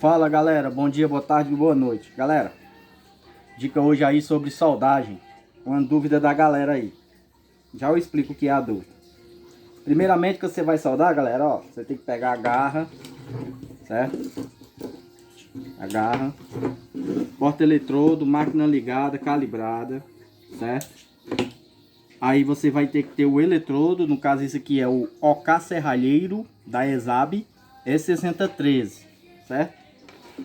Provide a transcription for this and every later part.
Fala galera, bom dia, boa tarde, boa noite. Galera, dica hoje aí sobre soldagem. Uma dúvida da galera aí. Já eu explico o que é a dúvida. Primeiramente que você vai soldar, galera, ó, você tem que pegar a garra, certo? A garra, porta-eletrodo, máquina ligada, calibrada, certo? Aí você vai ter que ter o eletrodo, no caso esse aqui é o OK Serralheiro da ESAB E6013, certo?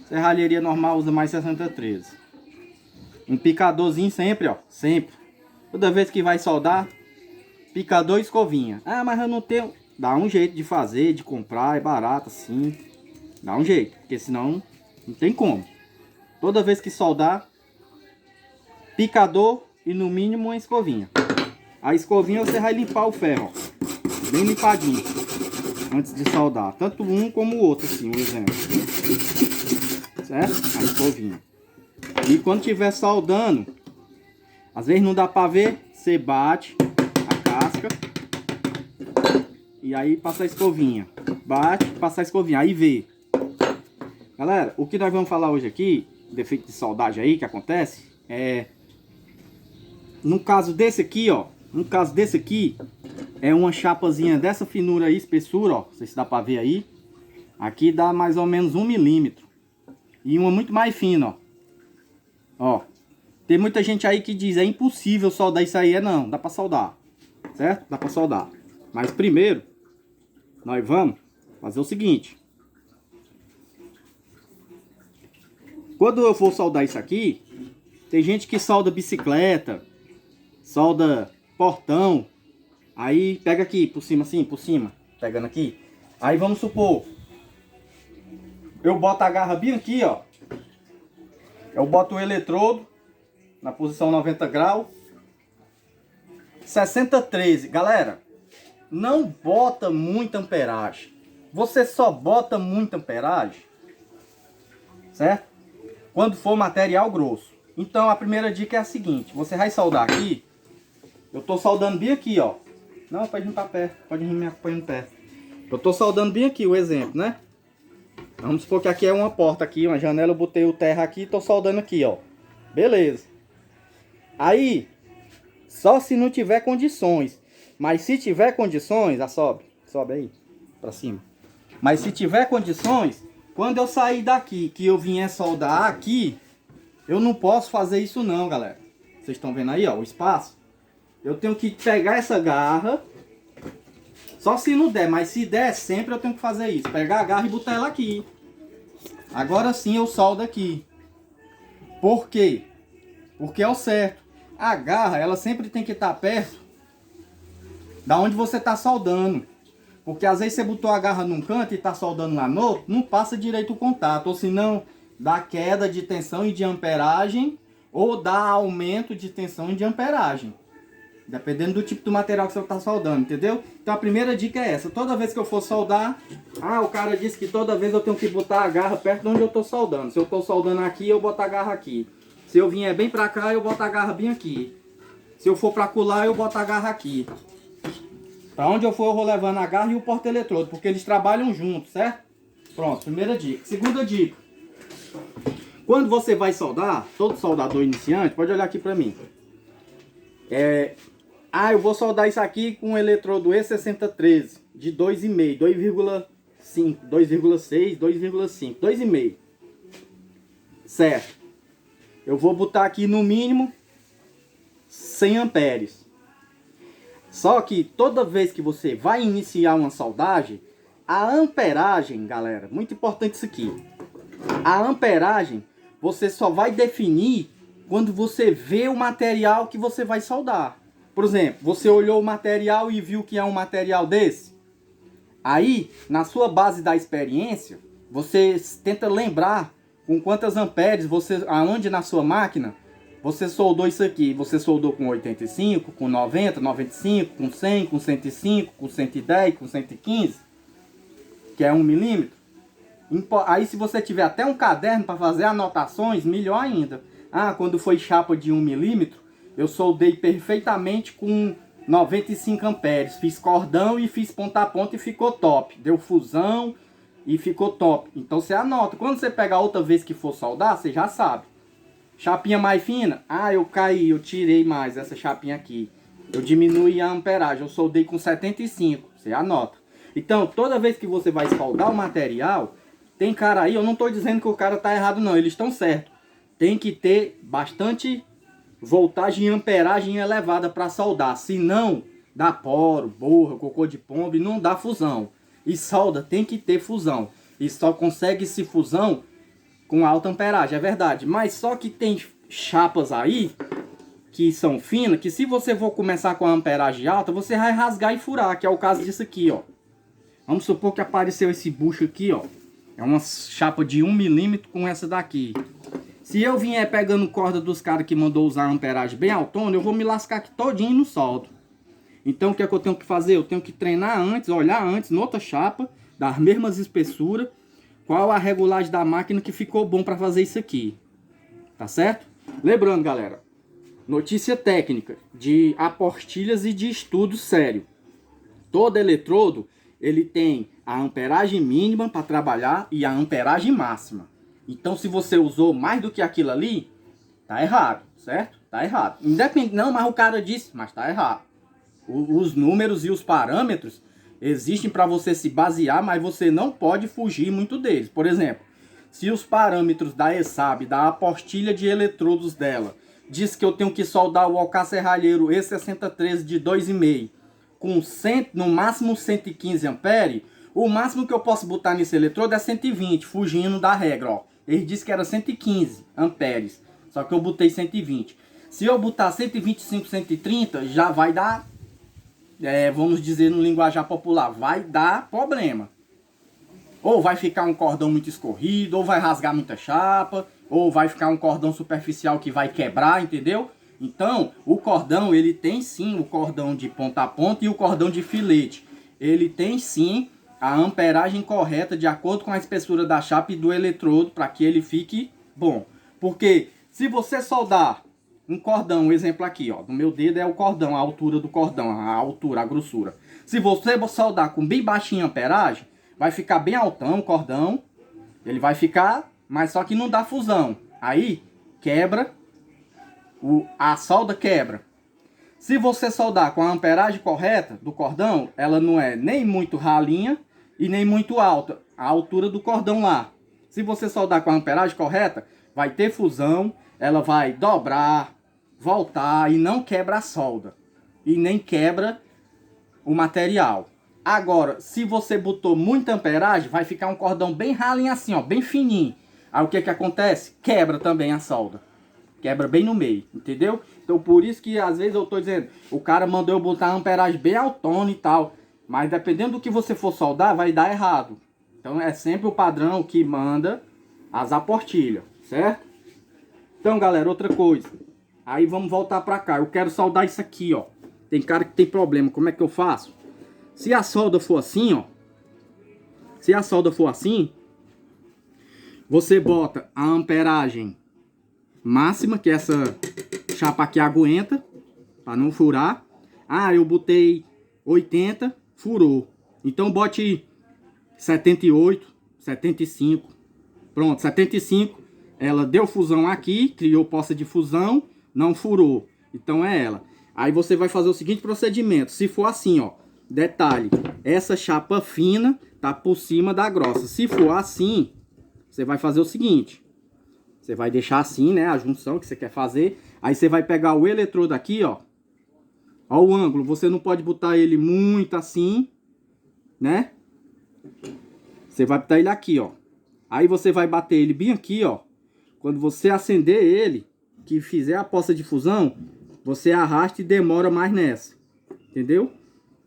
Serralheria normal usa mais 6013. Um picadorzinho sempre, ó, sempre. Toda vez que vai soldar, picador e escovinha. Ah, mas eu não tenho. Dá um jeito de fazer, de comprar, é barato assim. Dá um jeito, porque senão não tem como. Toda vez que soldar, picador e no mínimo uma escovinha. A escovinha você vai limpar o ferro, ó, bem limpadinho, antes de soldar. Tanto um como o outro, assim, um exemplo. Certo? A escovinha. E quando estiver soldando, às vezes não dá pra ver, você bate a casca e aí passa a escovinha. Bate, passa a escovinha, aí vê. Galera, o que nós vamos falar hoje aqui, defeito de soldagem aí que acontece, no caso desse aqui, ó, é uma chapazinha dessa finura aí, espessura, ó, não sei se dá pra ver aí. Aqui dá mais ou menos 1 milímetro. E uma muito mais fina, ó. Ó, tem muita gente aí que diz, é impossível soldar isso aí. Não, dá pra soldar, certo? Dá pra soldar. Mas primeiro, nós vamos fazer o seguinte. Quando eu for soldar isso aqui, tem gente que solda bicicleta, solda portão. Aí pega aqui, por cima assim, por cima, pegando aqui. Aí vamos supor, eu boto a garra bem aqui, ó. Eu boto o eletrodo na posição 90 graus. 6013. Galera, não bota muita amperagem. Você só bota muita amperagem, certo? Quando for material grosso. Então a primeira dica é a seguinte. Você vai soldar aqui. Eu tô soldando bem aqui, ó. Não, pode vir pra perto. Pode vir me acompanhando perto. Eu tô soldando bem aqui o exemplo, né? Vamos supor que aqui é uma porta aqui, uma janela, eu botei o terra aqui e tô soldando aqui, ó. Beleza. Aí, só se não tiver condições. Mas se tiver condições, sobe aí, pra cima. Mas se tiver condições, quando eu sair daqui, que eu vier soldar aqui, eu não posso fazer isso não, galera. Vocês estão vendo aí, ó, o espaço? Eu tenho que pegar essa garra. Só se não der, mas se der, sempre eu tenho que fazer isso. Pegar a garra e botar ela aqui. Agora sim eu soldo aqui. Por quê? Porque é o certo. A garra, ela sempre tem que estar perto da onde você está soldando. Porque às vezes você botou a garra num canto e está soldando lá no outro, não passa direito o contato. Ou senão, dá queda de tensão e de amperagem, ou dá aumento de tensão e de amperagem. Dependendo do tipo do material que você está soldando, entendeu? Então a primeira dica é essa. Toda vez que eu for soldar, o cara disse que toda vez eu tenho que botar a garra perto de onde eu estou soldando. Se eu estou soldando aqui, eu boto a garra aqui. Se eu vier bem para cá, eu boto a garra bem aqui. Se eu for para colar, eu boto a garra aqui. Para onde eu for, eu vou levando a garra e o porta-eletrodo, porque eles trabalham juntos, certo? Pronto, primeira dica. Segunda dica. Quando você vai soldar, todo soldador iniciante, pode olhar aqui para mim. Eu vou soldar isso aqui com um eletrodo E6013 de 2,5, 2,5, 2,6, 2,5, 2,5. Certo. Eu vou botar aqui no mínimo 100 amperes. Só que toda vez que você vai iniciar uma soldagem, a amperagem, galera, muito importante isso aqui. A amperagem você só vai definir quando você vê o material que você vai soldar. Por exemplo, você olhou o material e viu que é um material desse. Aí, na sua base da experiência, você tenta lembrar com quantas amperes aonde na sua máquina você soldou isso aqui. Você soldou com 85, com 90, 95, com 100, com 105, com 110, com 115, que é 1 milímetro. Aí se você tiver até um caderno para fazer anotações, melhor ainda. Quando foi chapa de 1 milímetro, eu soldei perfeitamente com 95 amperes. Fiz cordão e fiz ponta a ponta e ficou top. Deu fusão, e ficou top. Então você anota. Quando você pegar outra vez que for soldar, você já sabe. Chapinha mais fina, eu caí, eu tirei mais essa chapinha aqui. Eu diminui a amperagem, eu soldei com 75, você anota. Então, toda vez que você vai soldar o material, tem cara aí, eu não estou dizendo que o cara tá errado não, eles estão certos. Tem que ter bastante voltagem e amperagem elevada para soldar, senão dá poro, borra, cocô de pombo e não dá fusão. E solda tem que ter fusão, e só consegue se fusão com alta amperagem, é verdade. Mas só que tem chapas aí que são finas, que se você for começar com a amperagem alta, você vai rasgar e furar, que é o caso disso aqui, ó. Vamos supor que apareceu esse bucho aqui, ó. É uma chapa de 1 milímetro com essa daqui. Se eu vier pegando corda dos caras que mandou usar a amperagem bem autona, eu vou me lascar aqui todinho no soldo. Então o que é que eu tenho que fazer? Eu tenho que treinar antes, olhar antes, noutra chapa, das mesmas espessuras, qual a regulagem da máquina que ficou bom para fazer isso aqui. Tá certo? Lembrando, galera, notícia técnica de apostilhas e de estudo sério. Todo eletrodo, ele tem a amperagem mínima para trabalhar e a amperagem máxima. Então, se você usou mais do que aquilo ali, tá errado, certo? Tá errado. Independente, não, mas o cara disse, mas tá errado. Os números e os parâmetros existem para você se basear, mas você não pode fugir muito deles. Por exemplo, se os parâmetros da ESAB, da apostilha de eletrodos dela, diz que eu tenho que soldar o OK serralheiro E6013 de 2,5 com 100, no máximo 115 ampere, o máximo que eu posso botar nesse eletrodo é 120, fugindo da regra, ó. Ele disse que era 115 amperes, só que eu botei 120. Se eu botar 125, 130, já vai dar, vamos dizer no linguajar popular, vai dar problema. Ou vai ficar um cordão muito escorrido, ou vai rasgar muita chapa, ou vai ficar um cordão superficial que vai quebrar, entendeu? Então, o cordão, ele tem sim o cordão de ponta a ponta e o cordão de filete. Ele tem sim a amperagem correta de acordo com a espessura da chapa e do eletrodo para que ele fique bom. Porque se você soldar um cordão, um exemplo aqui, ó, no meu dedo é o cordão, a altura do cordão, a altura, a grossura. Se você soldar com bem baixinha amperagem, vai ficar bem altão o cordão, ele vai ficar, mas só que não dá fusão. Aí quebra, a solda quebra. Se você soldar com a amperagem correta do cordão, ela não é nem muito ralinha e nem muito alta, a altura do cordão lá. Se você soldar com a amperagem correta, vai ter fusão, ela vai dobrar, voltar e não quebra a solda. E nem quebra o material. Agora, se você botou muita amperagem, vai ficar um cordão bem ralinho assim, ó, bem fininho. Aí o que que acontece? Quebra também a solda. Quebra bem no meio, entendeu? Então por isso que às vezes eu tô dizendo, o cara mandou eu botar a amperagem bem autona e tal. Mas dependendo do que você for soldar, vai dar errado. Então é sempre o padrão que manda as apostilhas, certo? Então galera, outra coisa. Aí vamos voltar pra cá. Eu quero soldar isso aqui, ó. Tem cara que tem problema, como é que eu faço? Se a solda for assim, ó. Se a solda for assim, você bota a amperagem máxima, que essa chapa aqui aguenta, para não furar. Eu botei 80, furou. Então bote 78, 75. Pronto, 75. Ela deu fusão aqui, criou poça de fusão, não furou. Então é ela. Aí você vai fazer o seguinte procedimento. Se for assim, ó. Detalhe, essa chapa fina tá por cima da grossa. Se for assim, você vai fazer o seguinte. Você vai deixar assim, né, a junção que você quer fazer. Aí você vai pegar o eletrodo aqui, ó. Ó o ângulo, você não pode botar ele muito assim, né? Você vai botar ele aqui, ó. Aí você vai bater ele bem aqui, ó. Quando você acender ele, que fizer a poça de fusão, você arrasta e demora mais nessa. Entendeu?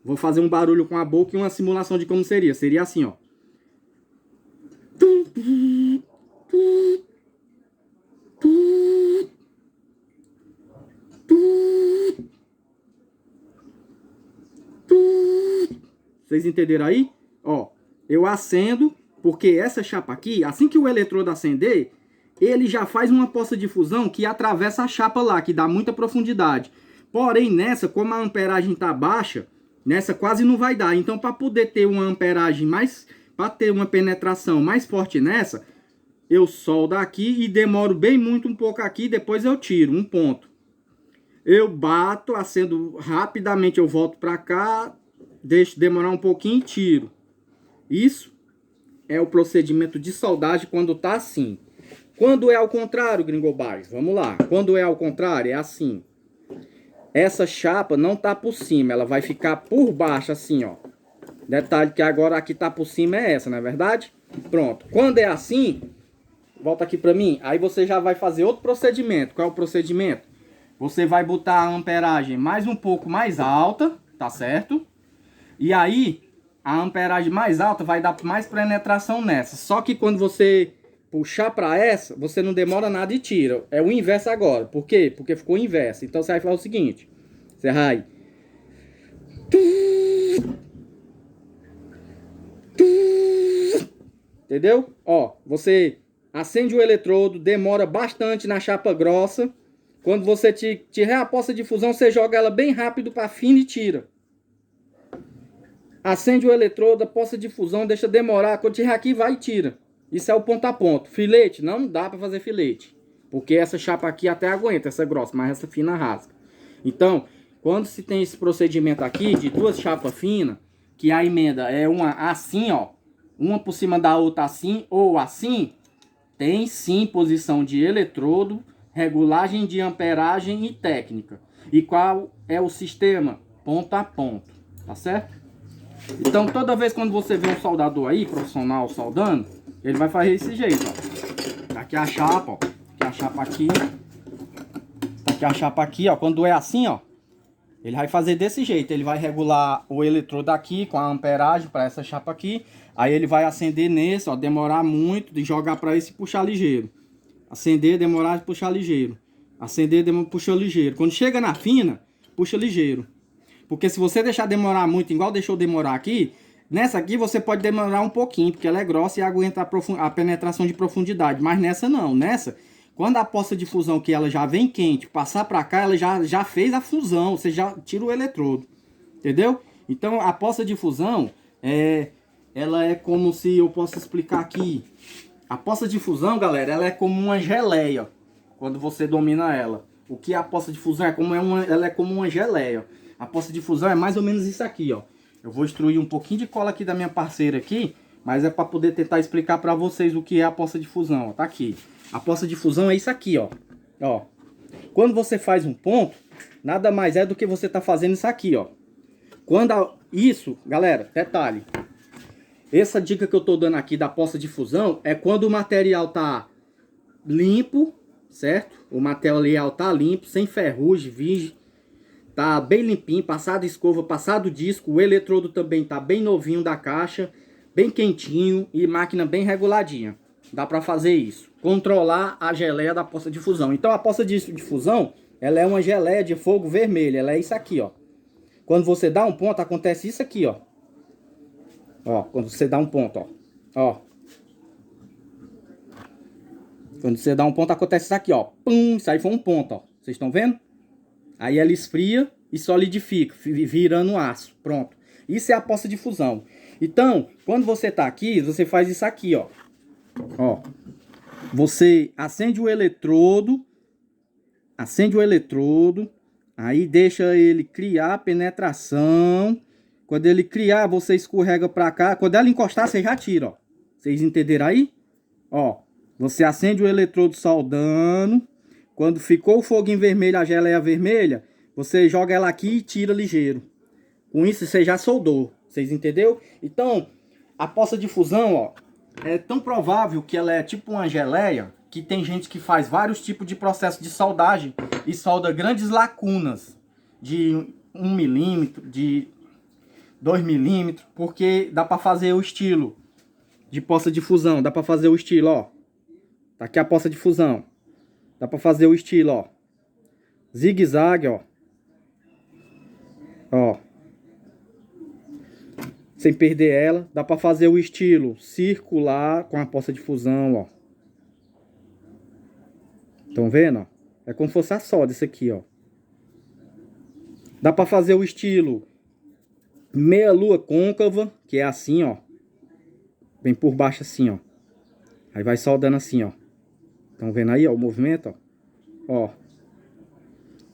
Vou fazer um barulho com a boca e uma simulação de como seria. Seria assim, ó. Vocês entenderam aí? Ó, eu acendo, porque essa chapa aqui, assim que o eletrodo acender, ele já faz uma poça de fusão que atravessa a chapa lá, que dá muita profundidade. Porém, nessa, como a amperagem tá baixa, nessa quase não vai dar. Então, para poder ter uma amperagem mais para ter uma penetração mais forte nessa, eu soldo aqui e demoro bem muito um pouco aqui, depois eu tiro um ponto. Eu bato, acendo rapidamente, eu volto para cá, deixo demorar um pouquinho e tiro. Isso é o procedimento de soldagem quando tá assim. Quando é ao contrário, Gringo Bars, vamos lá. Quando é ao contrário, é assim. Essa chapa não tá por cima, ela vai ficar por baixo assim, ó. Detalhe que agora aqui tá por cima é essa, não é verdade? Pronto. Quando é assim, volta aqui pra mim, aí você já vai fazer outro procedimento. Qual é o procedimento? Você vai botar a amperagem mais um pouco mais alta, tá certo? E aí, a amperagem mais alta vai dar mais penetração nessa. Só que quando você puxar para essa, você não demora nada e tira. É o inverso agora. Por quê? Porque ficou o inverso. Então você vai fazer o seguinte. Você vai... Entendeu? Ó, você acende o eletrodo, demora bastante na chapa grossa. Quando você tiver a poça de fusão, você joga ela bem rápido para fina e tira. Acende o eletrodo, a poça de fusão, deixa demorar. Quando tiver aqui, vai e tira. Isso é o ponto a ponto. Filete, não dá para fazer filete. Porque essa chapa aqui até aguenta, essa grossa, mas essa fina rasga. Então, quando se tem esse procedimento aqui, de duas chapas finas, que a emenda é uma assim, ó. Uma por cima da outra assim, ou assim, tem sim posição de eletrodo, regulagem de amperagem e técnica. E qual é o sistema? Ponto a ponto, tá certo? Então toda vez quando você vê um soldador aí, profissional soldando, ele vai fazer desse jeito, ó. Tá aqui a chapa, ó. Tá aqui a chapa aqui. Tá aqui a chapa aqui, ó. Quando é assim, ó, ele vai fazer desse jeito. Ele vai regular o eletrodo aqui com a amperagem para essa chapa aqui. Aí ele vai acender nesse, ó, demorar muito, e jogar para esse e puxar ligeiro. Acender, demorar e puxar ligeiro. Acender, demorar, puxa ligeiro. Quando chega na fina, puxa ligeiro. Porque se você deixar demorar muito, igual deixou demorar aqui, nessa aqui você pode demorar um pouquinho, porque ela é grossa e aguenta a penetração de profundidade. Mas nessa não, nessa, quando a poça de fusão que ela já vem quente, passar para cá, ela já fez a fusão, você já tira o eletrodo. Entendeu? Então a poça de fusão, ela é como se, eu posso explicar aqui. A poça de fusão, galera, ela é como uma geleia, quando você domina ela. O que é a poça de fusão? Ela é como uma geleia. A poça de fusão é mais ou menos isso aqui, ó. Eu vou extruir um pouquinho de cola aqui da minha parceira aqui, mas é para poder tentar explicar para vocês o que é a poça de fusão, ó. Tá aqui. A poça de fusão é isso aqui, ó. Ó. Quando você faz um ponto, nada mais é do que você tá fazendo isso aqui, ó. Isso, galera, detalhe. Essa dica que eu tô dando aqui da poça de fusão é quando o material tá limpo, certo? O material tá limpo, sem ferrugem, virgem. Tá bem limpinho, passado escova, passado disco. O eletrodo também tá bem novinho da caixa, bem quentinho e máquina bem reguladinha. Dá pra fazer isso. Controlar a geleia da poça de fusão. Então a poça de fusão, ela é uma geleia de fogo vermelho. Ela é isso aqui, ó. Quando você dá um ponto, acontece isso aqui, ó. Ó, quando você dá um ponto, ó. Ó. Quando você dá um ponto, acontece isso aqui, ó. Pum, isso aí foi um ponto, ó. Vocês estão vendo? Aí ela esfria e solidifica, virando aço. Pronto. Isso é a poça de fusão. Então, quando você tá aqui, você faz isso aqui, ó. Ó. Você acende o eletrodo. Aí deixa ele criar penetração. Quando ele criar, você escorrega pra cá. Quando ela encostar, você já tira, ó. Vocês entenderam aí? Ó. Você acende o eletrodo soldando. Quando ficou o foguinho vermelho, a geleia vermelha, você joga ela aqui e tira ligeiro. Com isso, você já soldou. Vocês entenderam? Então, a poça de fusão, ó, é tão provável que ela é tipo uma geleia, que tem gente que faz vários tipos de processo de soldagem e solda grandes lacunas de 1 milímetro, de 2 milímetros, porque dá para fazer o estilo de poça de fusão. Dá para fazer o estilo, ó. Tá aqui a poça de fusão. Dá pra fazer o estilo, ó. Zigue-zague, ó. Ó. Sem perder ela. Dá pra fazer o estilo circular com a poça de fusão, ó. Estão vendo, ó? É como se fosse a solda isso aqui, ó. Dá pra fazer o estilo meia lua côncava, que é assim, ó. Vem por baixo assim, ó. Aí vai soldando assim, ó. Estão vendo aí, ó, o movimento, ó. Ó.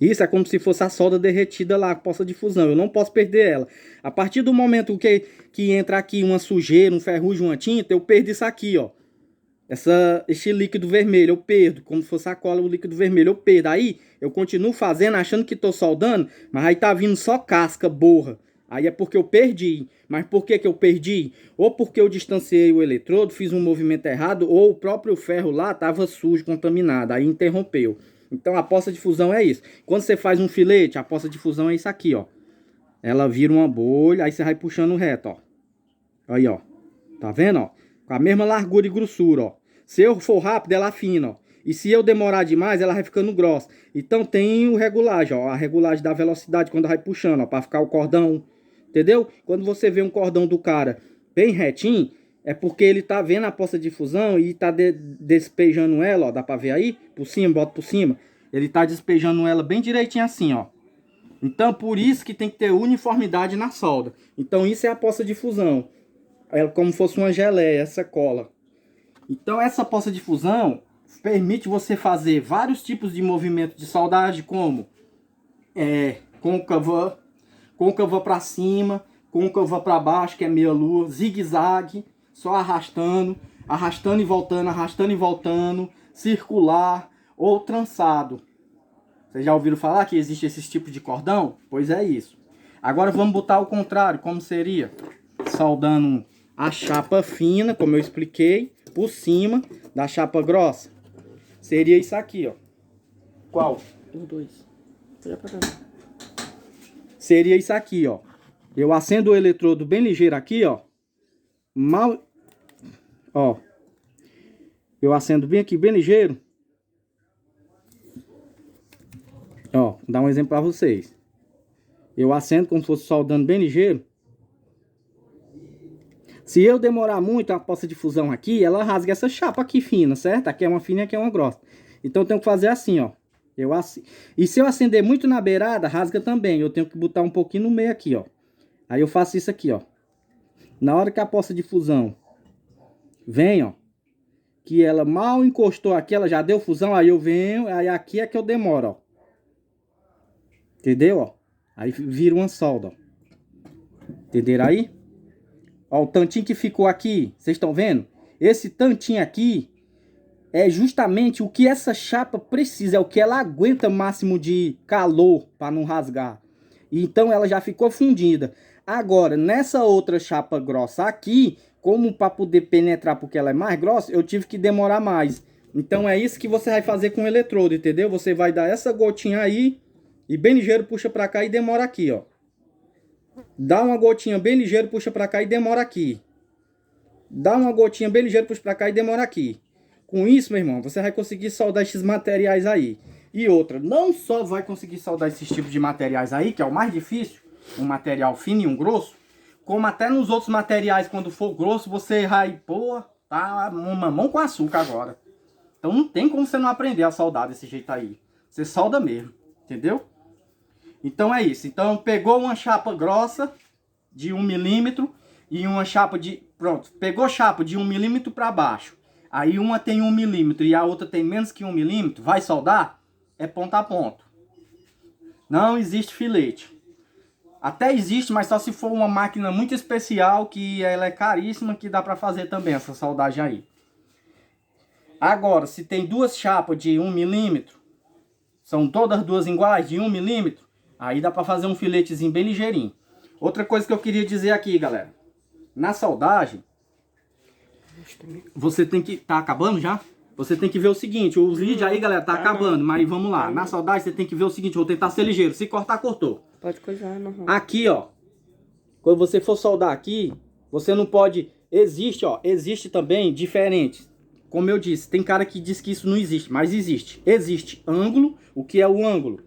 Isso é como se fosse a solda derretida lá, a poça de fusão. Eu não posso perder ela. A partir do momento que entra aqui uma sujeira, um ferrugem, uma tinta, eu perdo isso aqui, ó. Este líquido vermelho, eu perdo. Como se fosse a cola, o líquido vermelho, eu perdo. Aí, eu continuo fazendo, achando que tô soldando, mas aí tá vindo só casca, borra. Aí é porque eu perdi. Mas por que eu perdi? Ou porque eu distanciei o eletrodo, fiz um movimento errado, ou o próprio ferro lá tava sujo, contaminado. Aí interrompeu. Então a poça de fusão é isso. Quando você faz um filete, a poça de fusão é isso aqui, ó. Ela vira uma bolha, aí você vai puxando reto, ó. Aí, ó. Tá vendo, ó? Com a mesma largura e grossura, ó. Se eu for rápido, ela afina, ó. E se eu demorar demais, ela vai ficando grossa. Então tem o regulagem, ó. A regulagem da velocidade quando vai puxando, ó. Pra ficar o cordão. Entendeu? Quando você vê um cordão do cara bem retinho, é porque ele tá vendo a poça de fusão e tá despejando ela, ó. Dá pra ver aí? Por cima, bota por cima. Ele tá despejando ela bem direitinho assim, ó. Então, por isso que tem que ter uniformidade na solda. Então, isso é a poça de fusão. É como se fosse uma geleia, essa cola. Então, essa poça de fusão permite você fazer vários tipos de movimento de soldagem, como côncava para cima, côncava para baixo, que é meia lua, zigue-zague, só arrastando e voltando, circular ou trançado. Vocês já ouviram falar que existe esses tipos de cordão? Pois é isso. Agora vamos botar o contrário, como seria? Soldando a chapa fina, como eu expliquei, por cima da chapa grossa. Seria isso aqui, ó. Qual? Os dois. Olha pra cá. Seria isso aqui, ó. Eu acendo o eletrodo bem ligeiro aqui, ó. Ó. Eu acendo bem aqui, bem ligeiro. Ó, vou dar um exemplo para vocês. Eu acendo como se fosse soldando bem ligeiro. Se eu demorar muito a poça de fusão aqui, ela rasga essa chapa aqui fina, certo? Aqui é uma fina e aqui é uma grossa. Então eu tenho que fazer assim, ó. E se eu acender muito na beirada, rasga também. Eu tenho que botar um pouquinho no meio aqui, ó. Aí eu faço isso aqui, ó. Na hora que a poça de fusão vem, ó. Que ela mal encostou aqui, ela já deu fusão, aí eu venho, aí aqui é que eu demoro, ó. Entendeu, ó? Aí vira uma solda, ó. Entenderam aí? Ó, o tantinho que ficou aqui, vocês estão vendo? Esse tantinho aqui é justamente o que essa chapa precisa, é o que ela aguenta máximo de calor para não rasgar. Então ela já ficou fundida. Agora, nessa outra chapa grossa aqui, como para poder penetrar porque ela é mais grossa, eu tive que demorar mais. Então é isso que você vai fazer com o eletrodo, entendeu? Você vai dar essa gotinha aí e bem ligeiro puxa para cá e demora aqui, ó. Dá uma gotinha bem ligeiro, puxa pra cá e demora aqui. Dá uma gotinha bem ligeiro, puxa pra cá e demora aqui. Com isso, meu irmão, você vai conseguir soldar esses materiais aí. E outra, não só vai conseguir soldar esses tipos de materiais aí, que é o mais difícil, um material fino e um grosso, como até nos outros materiais, quando for grosso, você vai, pô, tá um mamão com açúcar agora. Então não tem como você não aprender a soldar desse jeito aí. Você solda mesmo, entendeu? Então é isso. Então pegou uma chapa grossa de 1 milímetro e uma chapa de... Pronto, pegou chapa de 1 milímetro para baixo. Aí uma tem 1 milímetro e a outra tem menos que 1 milímetro. Vai soldar? É ponto a ponto. Não existe filete. Até existe, mas só se for uma máquina muito especial, que ela é caríssima, que dá para fazer também essa soldagem aí. Agora, se tem duas chapas de 1 milímetro, são todas duas iguais de 1 milímetro, aí dá para fazer um filetezinho bem ligeirinho. Outra coisa que eu queria dizer aqui, galera. Na soldagem, você tem que... Tá acabando já? Você tem que ver o seguinte, os vídeos aí, galera, tá acabando, mas vamos lá. Na soldagem você tem que ver o seguinte, vou tentar ser ligeiro. Se cortar, cortou. Pode coisar, não. Aqui, ó. Quando você for soldar aqui, você não pode... Existe, ó. Existe também diferente. Como eu disse, tem cara que diz que isso não existe, mas existe. Existe ângulo. O que é o ângulo?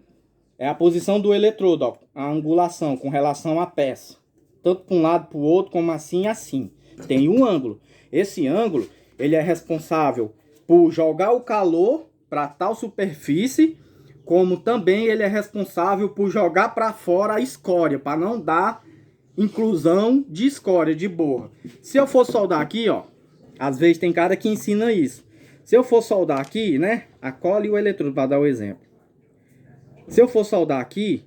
É a posição do eletrodo, ó. A angulação com relação à peça. Tanto para um lado, para o outro, como assim e assim. Tem um ângulo. Esse ângulo, ele é responsável por jogar o calor para tal superfície, como também ele é responsável por jogar para fora a escória, para não dar inclusão de escória, de borra. Se eu for soldar aqui, ó, Às vezes tem cara que ensina isso. Se eu for soldar aqui, né? A cola e o eletrodo, para dar o exemplo. Se eu for soldar aqui,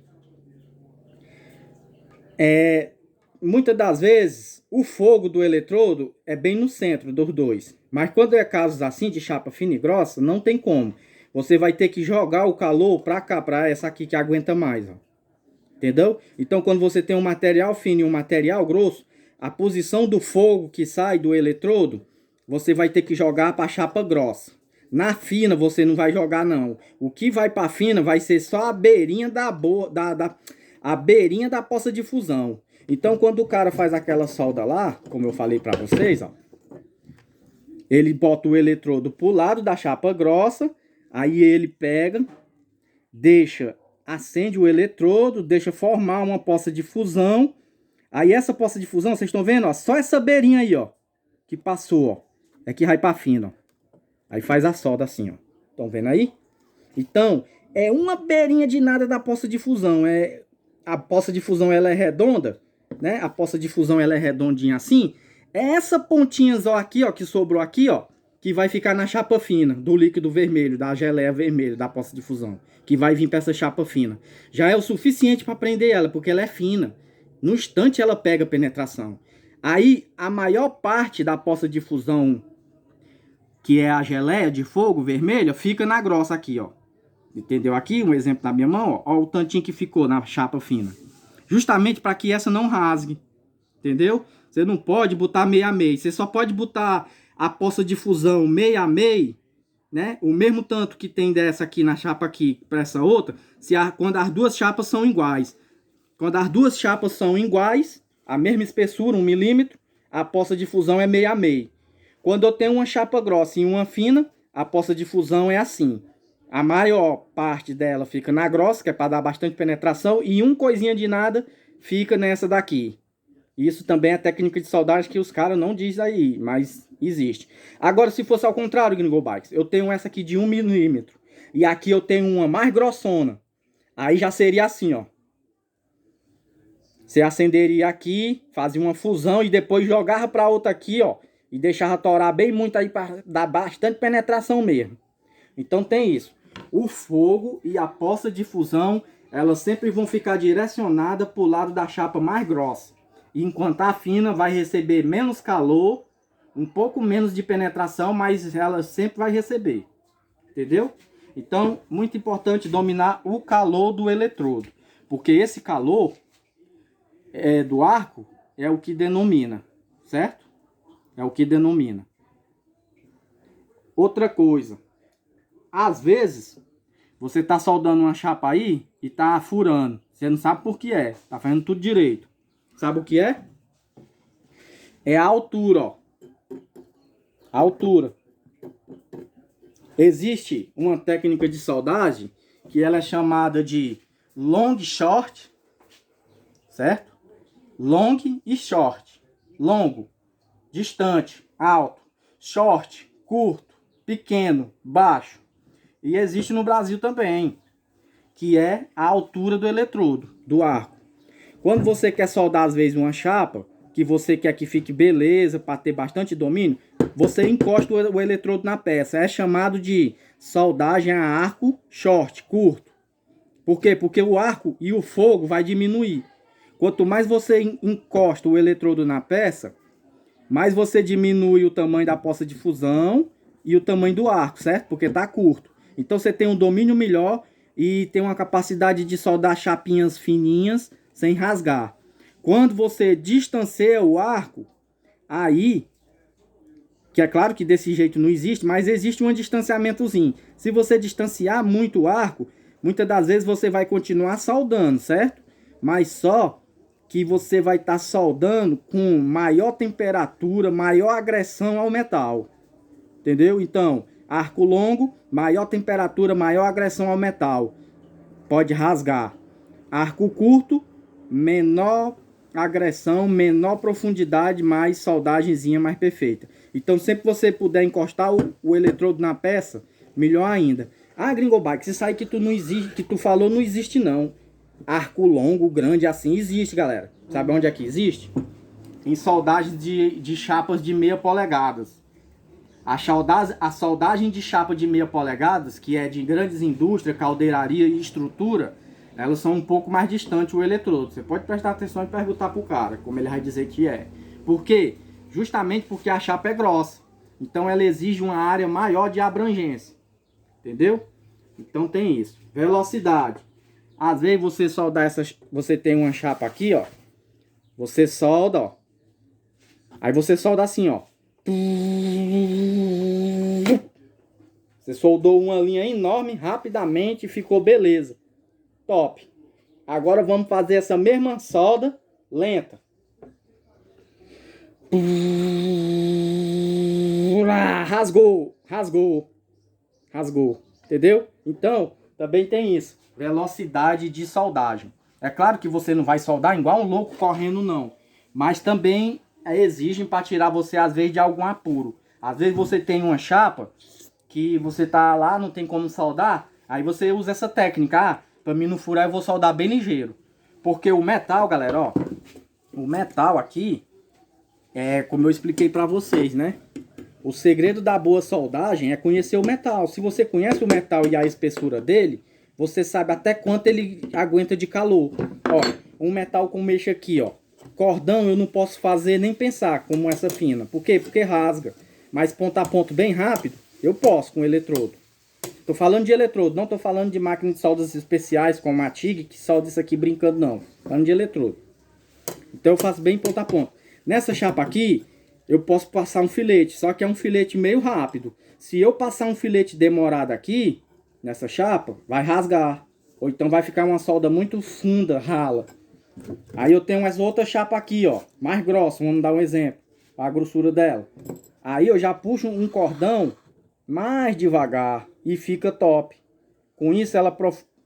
muitas das vezes o fogo do eletrodo é bem no centro dos dois. Mas quando é casos assim de chapa fina e grossa, não tem como. Você vai ter que jogar o calor para cá, para essa aqui que aguenta mais, ó. Entendeu? Então quando você tem um material fino e um material grosso, a posição do fogo que sai do eletrodo, você vai ter que jogar para a chapa grossa. Na fina você não vai jogar não. O que vai para fina vai ser só a beirinha a beirinha da poça de fusão. Então quando o cara faz aquela solda lá, como eu falei para vocês, ó, ele bota o eletrodo pro lado da chapa grossa, aí ele pega, acende o eletrodo, deixa formar uma poça de fusão. Aí essa poça de fusão, vocês estão vendo, ó, só essa beirinha aí, ó, que passou, ó, é que vai para fina, ó. Aí faz a solda assim, ó. Estão vendo aí? Então, é uma beirinha de nada da poça de fusão. A poça de fusão, ela é redonda, né? A poça de fusão, ela é redondinha assim. É essa pontinha ó, aqui, ó, que sobrou aqui, ó, que vai ficar na chapa fina do líquido vermelho, da geleia vermelha da poça de fusão, que vai vir para essa chapa fina. Já é o suficiente para prender ela, porque ela é fina. No instante ela pega penetração. Aí, a maior parte da poça de fusão, que é a geleia de fogo vermelha, fica na grossa aqui, ó. Entendeu? Aqui, um exemplo na minha mão, ó, ó o tantinho que ficou na chapa fina. Justamente para que essa não rasgue. Entendeu? Você não pode botar meio a meio. Você só pode botar a poça de fusão meio a meio, né? O mesmo tanto que tem dessa aqui na chapa aqui para essa outra, quando as duas chapas são iguais. Quando as duas chapas são iguais, a mesma espessura, 1 milímetro, a poça de fusão é meio a meio. Quando eu tenho uma chapa grossa e uma fina, a poça de fusão é assim. A maior parte dela fica na grossa, que é para dar bastante penetração, e um coisinha de nada fica nessa daqui. Isso também é técnica de soldagem que os caras não dizem aí, mas existe. Agora, se fosse ao contrário, Gringo Bikes, eu tenho essa aqui de 1 milímetro, e aqui eu tenho uma mais grossona. Aí já seria assim, ó. Você acenderia aqui, fazia uma fusão e depois jogava para outra aqui, ó. E deixava torar bem muito aí para dar bastante penetração mesmo. Então tem isso. O fogo e a poça de fusão, elas sempre vão ficar direcionadas para o lado da chapa mais grossa. E enquanto a fina vai receber menos calor, um pouco menos de penetração, mas ela sempre vai receber. Entendeu? Então, muito importante dominar o calor do eletrodo. Porque esse calor do arco é o que denomina, certo? É o que denomina. Outra coisa. Às vezes, você tá soldando uma chapa aí e tá furando. Você não sabe por que é. Tá fazendo tudo direito. Sabe o que é? É a altura, ó. A altura. Existe uma técnica de soldagem que ela é chamada de long short, certo? Long e short. Longo, distante, alto. Short, curto, pequeno, baixo. E existe no Brasil também, que é a altura do eletrodo, do arco. Quando você quer soldar às vezes uma chapa, que você quer que fique beleza, para ter bastante domínio, você encosta o eletrodo na peça. É chamado de soldagem a arco short, curto. Por quê? Porque o arco e o fogo vai diminuir. Quanto mais você encosta o eletrodo na peça, mais você diminui o tamanho da poça de fusão e o tamanho do arco, certo? Porque está curto. Então você tem um domínio melhor e tem uma capacidade de soldar chapinhas fininhas sem rasgar. Quando você distancia o arco, aí, que é claro que desse jeito não existe, mas existe um distanciamentozinho. Se você distanciar muito o arco, muitas das vezes você vai continuar soldando, certo? Mas só que você vai estar soldando com maior temperatura, maior agressão ao metal. Entendeu? Então, arco longo, maior temperatura, maior agressão ao metal. Pode rasgar. Arco curto, menor agressão, menor profundidade, mais soldagemzinha mais perfeita. Então, sempre que você puder encostar o eletrodo na peça, melhor ainda. Ah, Gringo Bikes, isso aí que tu não existe, que tu falou não existe não. Arco longo, grande assim, existe, galera. Sabe onde é que existe? Em soldagens de chapas de 0,5 polegadas. A soldagem de chapa de meia polegadas, que é de grandes indústrias, caldeiraria e estrutura, elas são um pouco mais distantes o eletrodo. Você pode prestar atenção e perguntar pro cara, como ele vai dizer que é. Por quê? Justamente porque a chapa é grossa. Então ela exige uma área maior de abrangência. Entendeu? Então tem isso. Velocidade. Às vezes você soldar essas... Você tem uma chapa aqui, ó. Você solda, ó. Aí você solda assim, ó. Você soldou uma linha enorme, rapidamente, e ficou beleza. Top. Agora vamos fazer essa mesma solda lenta. Rasgou, rasgou, rasgou. Entendeu? Então, também tem isso. Velocidade de soldagem. É claro que você não vai soldar igual um louco correndo, não. Mas também exigem para tirar você, às vezes, de algum apuro. Às vezes você tem uma chapa que você tá lá, não tem como soldar. Aí você usa essa técnica. Para mim não furar, eu vou soldar bem ligeiro. Porque o metal, galera, ó. O metal aqui, como eu expliquei para vocês, né? O segredo da boa soldagem é conhecer o metal. Se você conhece o metal e a espessura dele, você sabe até quanto ele aguenta de calor. Ó, um metal como este aqui, ó. Cordão eu não posso fazer nem pensar como essa fina. Por quê? Porque rasga. Mas ponto a ponto bem rápido, eu posso com eletrodo. Tô falando de eletrodo, não tô falando de máquina de soldas especiais como a TIG, que solda isso aqui brincando, não. Tô falando de eletrodo. Então eu faço bem ponto a ponto. Nessa chapa aqui, eu posso passar um filete, só que é um filete meio rápido. Se eu passar um filete demorado aqui, nessa chapa, vai rasgar. Ou então vai ficar uma solda muito funda, rala. Aí eu tenho essa outra chapa aqui, ó, mais grossa, vamos dar um exemplo. A grossura dela. Aí eu já puxo um cordão mais devagar e fica top. Com isso ela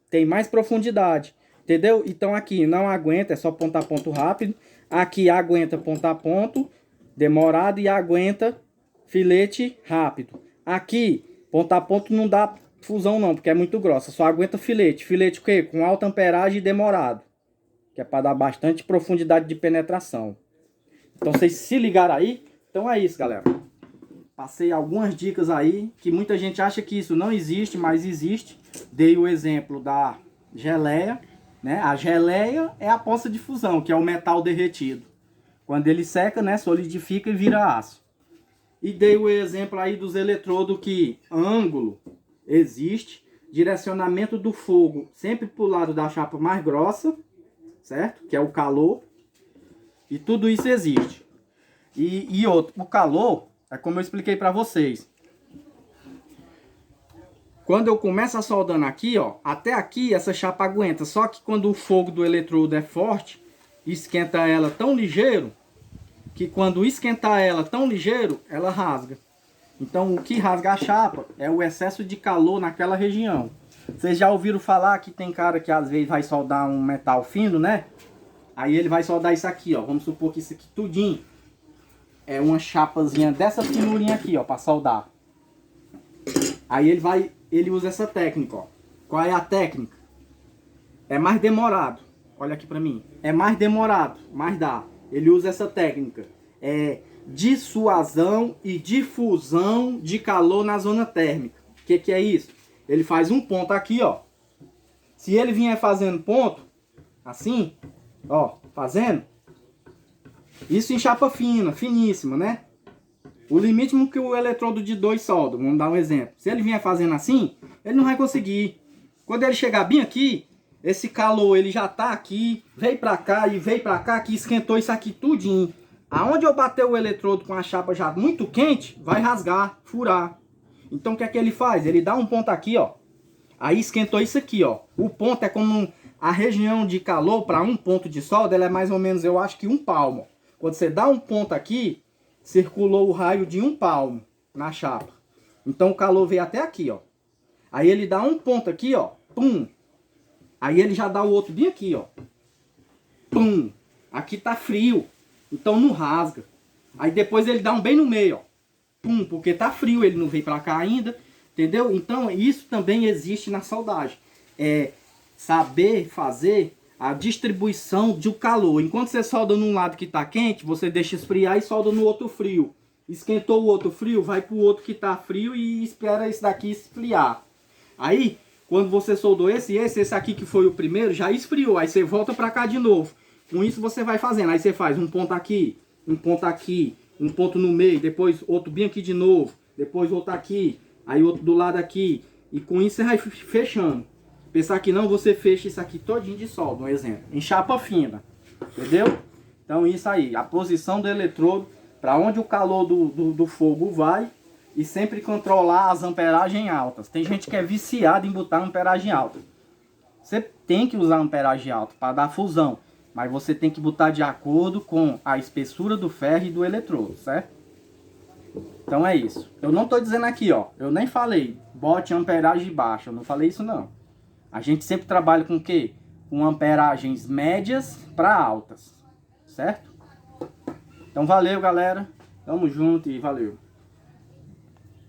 tem mais profundidade. Entendeu? Então aqui não aguenta, é só ponto a ponto rápido. Aqui aguenta ponto a ponto demorado e aguenta filete rápido. Aqui, ponto a ponto não dá fusão não, porque é muito grossa. Só aguenta filete. Filete o quê? Com alta amperagem e demorado. Que é para dar bastante profundidade de penetração. Então vocês se ligaram aí? Então é isso, galera. Passei algumas dicas aí, que muita gente acha que isso não existe, mas existe. Dei o exemplo da geleia, né? A geleia é a poça de fusão, que é o metal derretido. Quando ele seca, né, solidifica e vira aço. E dei o exemplo aí dos eletrodos que ângulo existe, direcionamento do fogo sempre para o lado da chapa mais grossa, certo? Que é o calor. E tudo isso existe. E outro, o calor, é como eu expliquei para vocês. Quando eu começo a soldando aqui, ó, até aqui essa chapa aguenta. Só que quando o fogo do eletrodo é forte, esquenta ela tão ligeiro, que quando esquentar ela tão ligeiro, ela rasga. Então o que rasga a chapa é o excesso de calor naquela região. Vocês já ouviram falar que tem cara que às vezes vai soldar um metal fino, né? Aí ele vai soldar isso aqui, ó. Vamos supor que isso aqui tudinho é uma chapazinha dessa finurinha aqui, ó, para soldar. Aí ele usa essa técnica, ó. Qual é a técnica? É mais demorado. Olha aqui pra mim. É mais demorado, mas dá. Ele usa essa técnica. É dissuasão e difusão de calor na zona térmica. O que é isso? Ele faz um ponto aqui, ó. Se ele vier fazendo ponto, assim, ó, fazendo. Isso em chapa fina, finíssima, né? O limite que o eletrodo de 2 solda, vamos dar um exemplo. Se ele vier fazendo assim, ele não vai conseguir. Quando ele chegar bem aqui, esse calor ele já tá aqui, veio pra cá e veio pra cá, que esquentou isso aqui tudinho. Aonde eu bater o eletrodo com a chapa já muito quente, vai rasgar, furar. Então o que é que ele faz? Ele dá um ponto aqui, ó. Aí esquentou isso aqui, ó. O ponto é como a região de calor para um ponto de solda, ela é mais ou menos, eu acho que 1 palmo. Quando você dá um ponto aqui, circulou o raio de 1 palmo na chapa. Então o calor veio até aqui, ó. Aí ele dá um ponto aqui, ó. Pum. Aí ele já dá o outro bem aqui, ó. Pum. Aqui tá frio. Então não rasga. Aí depois ele dá um bem no meio, ó. Pum, porque tá frio, ele não veio pra cá ainda. Entendeu? Então isso também existe na soldagem. É saber fazer a distribuição do calor. Enquanto você solda num lado que tá quente, você deixa esfriar e solda no outro frio. Esquentou o outro frio, vai pro outro que tá frio e espera esse daqui esfriar. Aí, quando você soldou esse aqui que foi o primeiro, já esfriou. Aí você volta pra cá de novo. Com isso você vai fazendo. Aí você faz um ponto aqui, um ponto no meio, depois outro bem aqui de novo, depois outro aqui, aí outro do lado aqui. E com isso você vai fechando. Pensar que não, você fecha isso aqui todinho de solda, um exemplo. Em chapa fina. Entendeu? Então isso aí, a posição do eletrodo, para onde o calor do fogo vai, e sempre controlar as amperagens altas. Tem gente que é viciada em botar amperagem alta. Você tem que usar amperagem alta para dar fusão, mas você tem que botar de acordo com a espessura do ferro e do eletrodo, certo? Então é isso. Eu não estou dizendo aqui, ó, eu nem falei, bote amperagem baixa, eu não falei isso não. A gente sempre trabalha com o quê? Com amperagens médias para altas, certo? Então valeu, galera. Tamo junto e valeu.